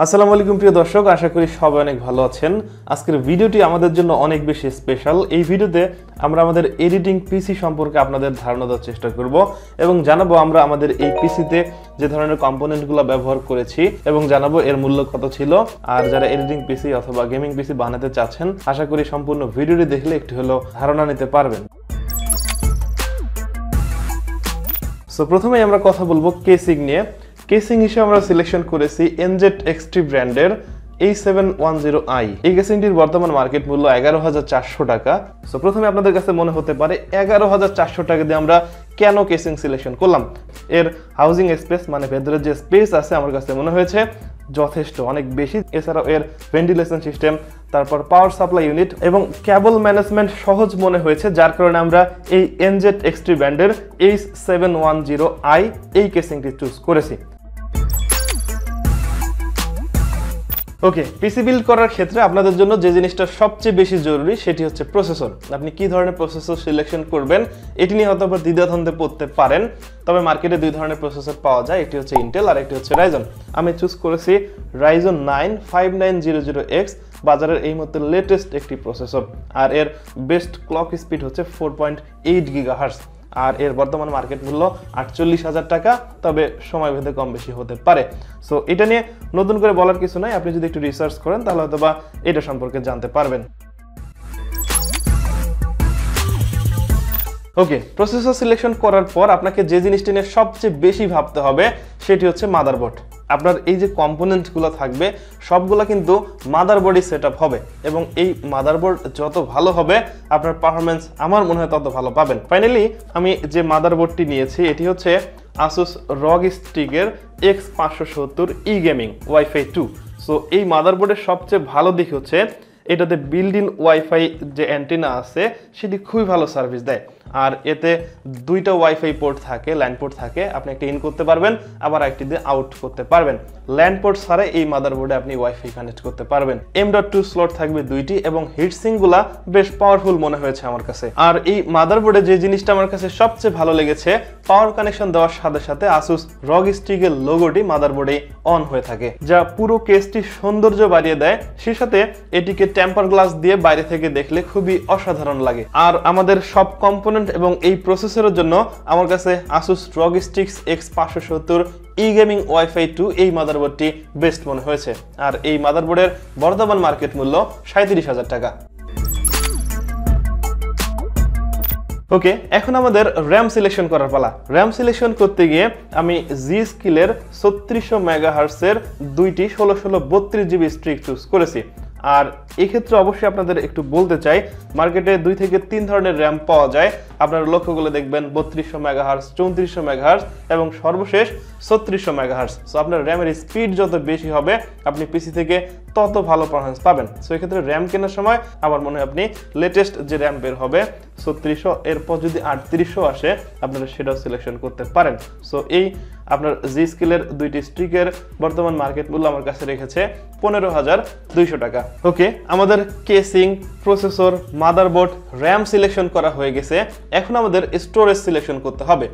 আসসালামু আলাইকুম প্রিয় দর্শক, আশা করি সবাই অনেক ভালো আছেন। আজকের ভিডিওটি আমাদের জন্য অনেক বেশি স্পেশাল। এই ভিডিওতে আমরা আমাদের এডিটিং পিসি সম্পর্কে আপনাদের ধারণা দেওয়ার চেষ্টা করব এবং জানাবো আমরা আমাদের এই পিসিতে যে ধরনের কম্পোনেন্টগুলো ব্যবহার করেছি এবং জানাবো এর মূল্য কত ছিল। আর যারা এডিটিং পিসি অথবা গেমিং পিসি বানাতে চাচ্ছেন, আশা করি সম্পূর্ণ ভিডিওটি দেখলে একটু হলেও ধারণা নিতে পারবেন। সো প্রথমেই আমরা কথা বলবো কেসিং নিয়ে। কেসিং হিসেবে আমরা সিলেকশন করেছি NZXT ব্র্যান্ডের A710i। এই কেসিংটির বর্তমান মার্কেট মূল্য 11,400 টাকা। সো প্রথমে আপনাদের কাছে মনে হতে পারে 11,400 টাকা দিয়ে আমরা কেন কেসিং সিলেকশন করলাম। এর হাউজিং স্পেস মানে ভেতরে যে স্পেস আছে আমার কাছে মনে হয়েছে যথেষ্ট, অনেক বেশি। এছাড়াও এর ভেন্টিলেশন সিস্টেম, তারপর পাওয়ার সাপ্লাই ইউনিট এবং কেবল ম্যানেজমেন্ট সহজ মনে হয়েছে, যার কারণে আমরা এই NZXT ব্র্যান্ডের A710i এই কেসিংটি চুজ করেছি। ওকে, পিসি বিল্ড করার ক্ষেত্রে আপনাদের জন্য যে জিনিসটা সবচেয়ে বেশি জরুরি সেটি হচ্ছে প্রসেসর। আপনি কি ধরনের প্রসেসর সিলেকশন করবেন এটি নিয়ে হয়তো দ্বিধাদ্বন্দ্বে পড়তে পারেন। তবে মার্কেটে দুই ধরনের প্রসেসর পাওয়া যায়, একটি হচ্ছে ইন্টেল আর একটি হচ্ছে রাইজন। আমি চুজ করেছি Ryzen 9 5900X, বাজারের এই মুহূর্তে লেটেস্ট একটি প্রসেসর। আর এর বেস্ট ক্লক স্পিড হচ্ছে 4.8 GHz। আর এর বর্তমান মার্কেট মূল্য 48,000 টাকা, তবে সময় ভেদে কম বেশি হতে পারে। সো এটা নিয়ে নতুন করে বলার কিছু নাই, আপনি যদি একটু রিসার্চ করেন তাহলে হয়তো বা এটা সম্পর্কে জানতে পারবেন। ওকে, প্রসেসর সিলেকশন করার পর আপনাকে যে জিনিসটি নিয়ে সবচেয়ে বেশি ভাবতে হবে সেটি হচ্ছে মাদারবোর্ড। আপনার এই যে কম্পোনেন্টগুলো থাকবে সবগুলো কিন্তু মাদারবোর্ডই সেট আপ হবে এবং এই মাদারবোর্ড যত ভালো হবে আপনার পারফরমেন্স আমার মনে হয় তত ভালো পাবেন। ফাইনালি আমি যে মাদারবোর্ডটি নিয়েছি এটি হচ্ছে Asus ROG এর X570 গেমিং ওয়াইফাই 2। সো এই মাদারবোর্ডের সবচেয়ে ভালো দিক হচ্ছে এটাতে বিল্ড ইন ওয়াইফাই যে অ্যান্টেনা আছে সেটি খুবই ভালো সার্ভিস দেয়। আর এতে দুইটা ওয়াইফাই পোর্ট থাকে, ল্যান্ড পোর্ট থাকে, আপনি একটা ইন করতে পারবেন আবার একটি দিয়ে আউট করতে পারবেন। ল্যান্ড পোর্ট ছাড়া এই মাদারবোর্ডে আপনি ওয়াইফাই কানেক্ট করতে পারবেন। M.2 স্লট থাকবে দুইটি এবং হিটসিঙ্কগুলা বেশ পাওয়ারফুল মনে হয়েছে আমার কাছে। আর এই মাদারবোর্ডে যে জিনিসটা আমার কাছে সবচেয়ে ভালো লেগেছে, পাওয়ার কানেকশন দেওয়ার সাথে সাথে Asus ROG এর লোগোটি মাদারবোর্ডে অন হয়ে থাকে, যা পুরো কেসটি সৌন্দর্য বাড়িয়ে দেয়। সেই সাথে এটিকে টেম্পার গ্লাস দিয়ে বাইরে থেকে দেখলে খুবই অসাধারণ লাগে। আর আমাদের সব কম্পোনেন্ট এবং এই প্রসেসরের জন্য আমার কাছে Asus ROG X570 gaming wifi 2 এই মাদারবোর্ডটি বেস্ট মনে হয়েছে। আর এই মাদারবোর্ডের বর্তমান মার্কেট মূল্য 37,000 টাকা। ওকে, এখন আমাদের র্যাম সিলেকশন করার পালা। র্যাম সিলেকশন করতে গিয়ে আমি G.Skill এর 3600 MHz এর দুইটি 1632GB STRIX চুজ করেছি। আর এক্ষেত্রে অবশ্যই আপনাদের একটু বলতে চাই, মার্কেটে 2 থেকে 3 ধরনের র্যাম পাওয়া যায়। আপনারা লক্ষ্য করলে দেখবেন 3200 MHz, 3400 MHz এবং সর্বশেষ 3600 MHz। সো আপনার র্যামের স্পিড যত বেশি হবে আপনি পিসি থেকে তত ভালো পারফরমেন্স পাবেন। সো এক্ষেত্রে র্যাম কেনার সময় আমার মনে হয় আপনি লেটেস্ট যে র্যাম বের হবে 3600, এরপর যদি 3800 আসে আপনারা সেটাও সিলেকশন করতে পারেন। সো এই আপনার G.Skill এর দুইটি স্ট্রিকের বর্তমান মার্কেট মূল্য আমার কাছে রেখেছে 15,200 টাকা। ওকে, আমাদের casing, processor, motherboard, RAM selection করা হয়ে গেছে। এখন আমাদের স্টোরেজ সিলেকশন করতে হবে।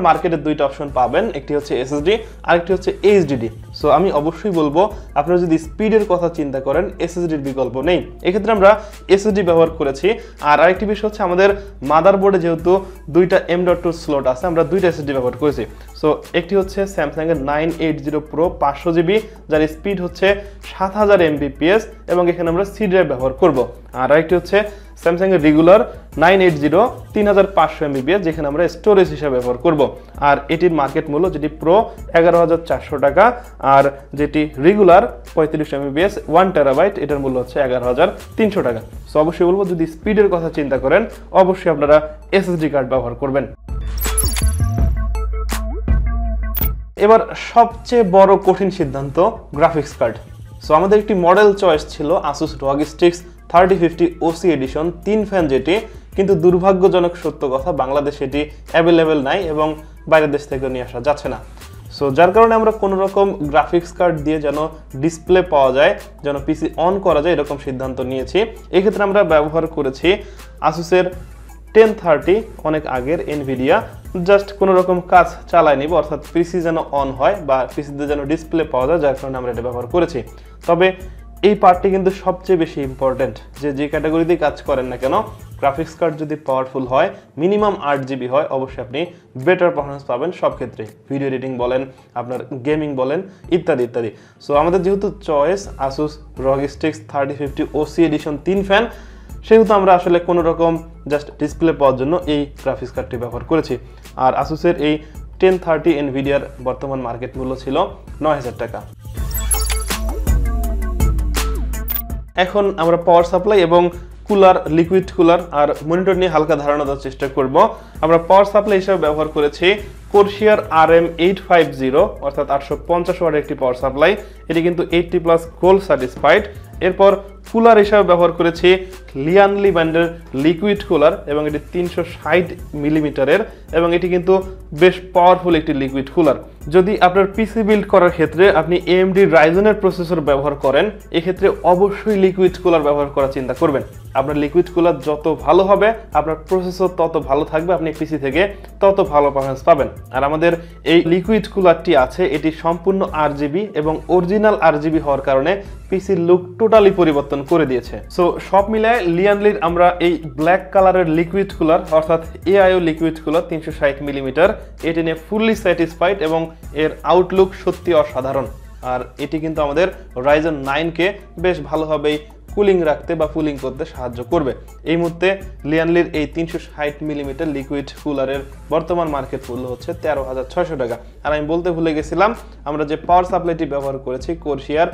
মার্কেটে দুইটা অপশন পাবেন, একটি হচ্ছে SSD আর একটি হচ্ছে HDD। সো আমি অবশ্যই বলবো আপনারা যদি স্পিডের কথা চিন্তা করেন SSDর বিকল্প নেই, এক্ষেত্রে আমরা SSD ব্যবহার করেছি। আর আরেকটি বিষয় হচ্ছে আমাদের মাদারবোর্ডে যেহেতু দুইটা M.2 স্লট আছে আমরা দুইটা SSD ব্যবহার করেছি। সো একটি হচ্ছে Samsung এর 980 Pro 500GB, যার স্পিড হচ্ছে 7000 Mbps এবং এখানে আমরা C ড্রাইভ ব্যবহার করব। আর আরেকটি হচ্ছে Samsung এর রেগুলার 980 3500 MBps, যেখানে আমরা স্টোরেজ হিসেবে ব্যবহার করব। আর এটির মার্কেট মূল্য যেটি প্রো 11,400 টাকা আর যেটি রেগুলার 35 MBps 1 TB, এটার মূল্য হচ্ছে 11,300 টাকা। সো অবশ্যই বলবো যদি স্পিডের কথা চিন্তা করেন অবশ্যই আপনারা SSD কার্ড ব্যবহার করবেন। এবার সবচেয়ে বড় কঠিন সিদ্ধান্ত, গ্রাফিক্স কার্ড। সো আমাদের একটি মডেল চয়েস ছিল Asus ROG STRIX 3050 OC edition 3 fan যেটি, কিন্তু দুর্ভাগ্যজনক সত্য কথা বাংলাদেশে এটি অ্যাভেলেবেল নাই এবং বাইরের দেশ থেকে নিয়ে আসা যাচ্ছে না। সো যার কারণে আমরা কোনো রকম গ্রাফিক্স কার্ড দিয়ে যেন ডিসপ্লে পাওয়া যায়, যেন পিসি অন করা যায় এরকম সিদ্ধান্ত নিয়েছি। এক্ষেত্রে আমরা ব্যবহার করেছি Asus এর 1030 অনেক আগের NVIDIA জাস্ট কোনো রকম কাজ চালায় নিব, অর্থাৎ পিসি যেন অন হয় বা পিসিতে যেন ডিসপ্লে পাওয়া যায়, যার কারণে আমরা এটা ব্যবহার করেছি। তবে এই পার্টটি কিন্তু সবচেয়ে বেশি ইম্পর্টেন্ট, যে ক্যাটাগরিতেই কাজ করেন না কেন, গ্রাফিক্স কার্ড যদি পাওয়ারফুল হয়, মিনিমাম 8GB হয়, অবশ্যই আপনি বেটার পারফরমেন্স পাবেন সব ক্ষেত্রে, ভিডিও এডিটিং বলেন, আপনার গেমিং বলেন, ইত্যাদি ইত্যাদি। সো আমাদের যেহেতু choice Asus ROG Strix 3050 OC edition 3 fan, সেহেতু আমরা আসলে কোনো রকম জাস্ট ডিসপ্লে পাওয়ার জন্য এই গ্রাফিক্স কার্ডটি ব্যবহার করেছি। আর Asusের এই 1030 NVIDIAর বর্তমান মার্কেট মূল্য ছিল 9000 টাকা। এখন আমরা পাওয়ার সাপ্লাই এবং কুলার, লিকুইড কুলার আর মনিটর নিয়ে হালকা ধারণা দেওয়ার চেষ্টা করব। আমরা পাওয়ার সাপ্লাই হিসেবে ব্যবহার করেছি Corsiar RM850, অর্থাৎ 850 ওয়াটের একটি পাওয়ার সাপ্লাই। এটি কিন্তু 80+ গোল্ড সার্টিফাইড। এরপর কুলার হিসেবে ব্যবহার করেছি লিয়ানলি ব্র্যান্ডের লিকুইড কুলার, এবং এটি 360 মিলিমিটারের, এবং এটি কিন্তু বেশ পাওয়ারফুল একটি লিকুইড কুলার। যদি আপনার পিসি বিল্ড করার ক্ষেত্রে আপনি AMD রাইজেনের প্রসেসর ব্যবহার করেন, এক্ষেত্রে অবশ্যই লিকুইড কুলার ব্যবহার করার চিন্তা করবেন। আপনার লিকুইড কুলার যত ভালো হবে, আপনার প্রসেসর তত ভালো থাকবে, আপনি পিসি থেকে তত ভালো পারফরমেন্স পাবেন। আর আমাদের এই লিকুইড কুলারটি আছে, এটি সম্পূর্ণ RGB এবং অরিজিনাল RGB হওয়ার কারণে পিসির লুক টোটালি পরিবর্তন করে দিয়েছে। সো সব মিলায় লিয়ানলির আমরা এই ব্ল্যাক কালারের লিকুইড কুলার, অর্থাৎ AIO লিকুইড কুলার 360 মিলিমিটার, এটি নিয়ে ফুললি স্যাটিসফাইড এবং এর আউটলুক সত্যি অসাধারণ। আর এটি কিন্তু আমাদের Ryzen 9কে বেশ ভালোভাবেই কুলিং রাখতে বা কুলিং করতে সাহায্য করবে। এই মুহূর্তে লিয়ানলির এই 360 মিলিমিটার লিকুইড কুলারের বর্তমান মার্কেট মূল্য হচ্ছে 13,600 টাকা। আর আমি বলতে ভুলে গেছিলাম, আমরা যে পাওয়ার সাপ্লাইটি ব্যবহার করেছি Corsiar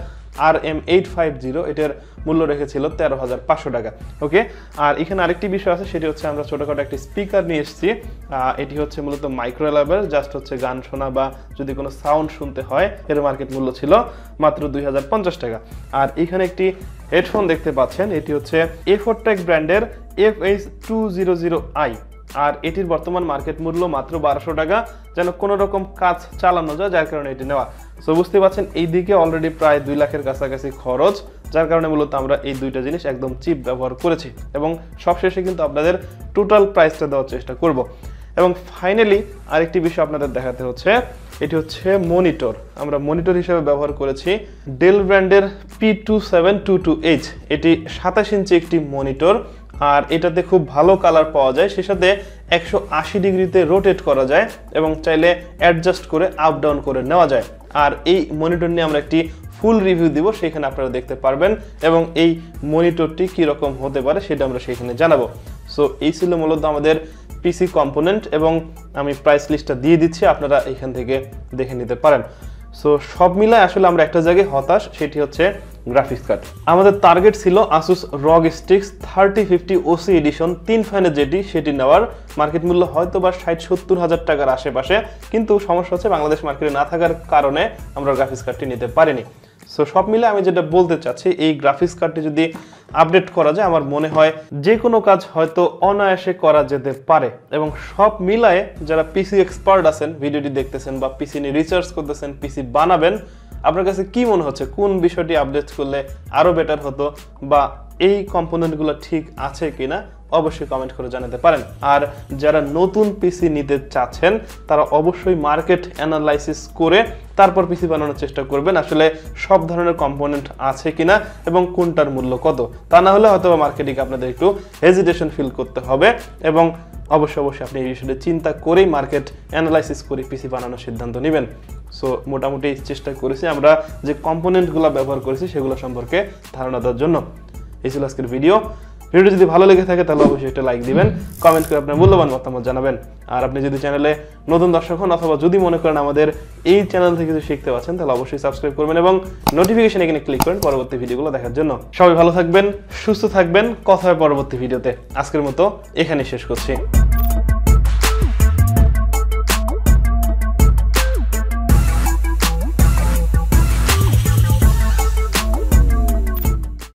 RM850, এটার মূল্য রেখেছিল 13,500 টাকা। ওকে, আর এখানে আরেকটি বিষয় আছে, সেটি হচ্ছে আমরা ছোটখাটো একটি স্পিকার নিয়ে এসেছি। এটি হচ্ছে মূলত Mircrolab-এর, জাস্ট হচ্ছে গান শোনা বা যদি কোনো সাউন্ড শুনতে হয়, এর মার্কেট মূল্য ছিল মাত্র 2,050 টাকা। আর এখানে একটি হেডফোন দেখতে পাচ্ছেন, এটি হচ্ছে A4Tech ব্র্যান্ডের FH200i, আর এটির বর্তমান মার্কেট মূল্য মাত্র 1200 টাকা, যেন কোনো রকম কাজ চালানো যায়, যার কারণে এটি নেওয়া। সো বুঝতে পারছেন, এই দিকে অলরেডি প্রায় 2 লাখের কাছাকাছি খরচ, যার কারণে মূলত আমরা এই দুইটা জিনিস একদম চিপ ব্যবহার করেছি, এবং সবশেষে কিন্তু আপনাদের টোটাল প্রাইসটা দেওয়ার চেষ্টা করব। এবং ফাইনালি আরেকটি বিষয় আপনাদের দেখাতে হচ্ছে, এটি হচ্ছে মনিটর। আমরা মনিটর হিসেবে ব্যবহার করেছি ডেল ব্র্যান্ডের P2722H, এটি 27 ইঞ্চি একটি মনিটর, আর এটাতে খুব ভালো কালার পাওয়া যায়, সে সাথে 180 ডিগ্রিতে রোটেট করা যায় এবং চাইলে অ্যাডজাস্ট করে আপ ডাউন করে নেওয়া যায়। আর এই মনিটর নিয়ে আমরা একটি ফুল রিভিউ দিব, সেখানে আপনারা দেখতে পারবেন, এবং এই মনিটরটি কীরকম হতে পারে সেটা আমরা সেখানে জানাবো। সো এই ছিল মূলত আমাদের পিসি কম্পোনেন্ট, এবং আমি প্রাইস লিস্টটা দিয়ে দিচ্ছি, আপনারা এখান থেকে দেখে নিতে পারেন। সো সব মিলায় আসলে আমরা একটা জায়গায় হতাশ, সেটি হচ্ছে গ্রাফিক্স কার্ড। আমাদের টার্গেট ছিল Asus ROG Strix 3050 OC edition 3 ফ্যানের যেটি, সেটি নেওয়ার। মার্কেট মূল্য হয়তো বা 60-70 হাজার টাকার আশেপাশে, কিন্তু সমস্যা হচ্ছে বাংলাদেশ মার্কেটে না থাকার কারণে আমরা গ্রাফিক্স কার্ডটি নিতে পারিনি। সো সব মিলে আমি যেটা বলতে চাচ্ছি, এই গ্রাফিক্স কার্ডটি যদি আপডেট করা যায়, আমার মনে হয় যে কোনো কাজ হয়তো অনায়াসে করা যেতে পারে। এবং সব মিলায়ে যারা পিসি এক্সপার্ট আছেন, ভিডিওটি দেখতেছেন বা পিসি নিয়ে রিসার্চ করতেছেন, পিসি বানাবেন, আপনার কাছে কি মনে হচ্ছে কোন বিষয়টি আপডেট করলে আরো বেটার হতো, বা এই কম্পোনেন্টগুলো ঠিক আছে কিনা, অবশ্যই কমেন্ট করে জানাতে পারেন। আর যারা নতুন পিসি নিতে চাচ্ছেন, তারা অবশ্যই মার্কেট অ্যানালাইসিস করে তারপর পিসি বানানোর চেষ্টা করবেন, আসলে সব ধরনের কম্পোনেন্ট আছে কিনা এবং কোনটার মূল্য কত। তা না হলে হয়তো মার্কেটিং আপনাদের একটু হেজিটেশন ফিল করতে হবে, এবং অবশ্যই আপনি এই বিষয়টা চিন্তা করেই মার্কেট অ্যানালাইসিস করে পিসি বানানোর সিদ্ধান্ত নেবেন। সো মোটামুটি চেষ্টা করেছি আমরা যে কম্পোনেন্টগুলো ব্যবহার করেছি সেগুলো সম্পর্কে ধারণা দেওয়ার জন্য। এই ছিল আজকের ভিডিও। ভিডিওটি যদি ভালো লেগে থাকে তাহলে অবশ্যই একটা লাইক দিবেন, কমেন্ট করে আপনার মূল্যবান মতামত জানাবেন। আর আপনি যদি চ্যানেলে নতুন দর্শক হন, অথবা যদি মনে করেন আমাদের এই চ্যানেল থেকে কিছু শিখতে পাচ্ছেন, তাহলে অবশ্যই সাবস্ক্রাইব করবেন এবং নোটিফিকেশন এখানে ক্লিক করেন পরবর্তী ভিডিওগুলো দেখার জন্য। সবাই ভালো থাকবেন, সুস্থ থাকবেন, কথা হয় পরবর্তী ভিডিওতে। আজকের মতো এখানেই শেষ করছি।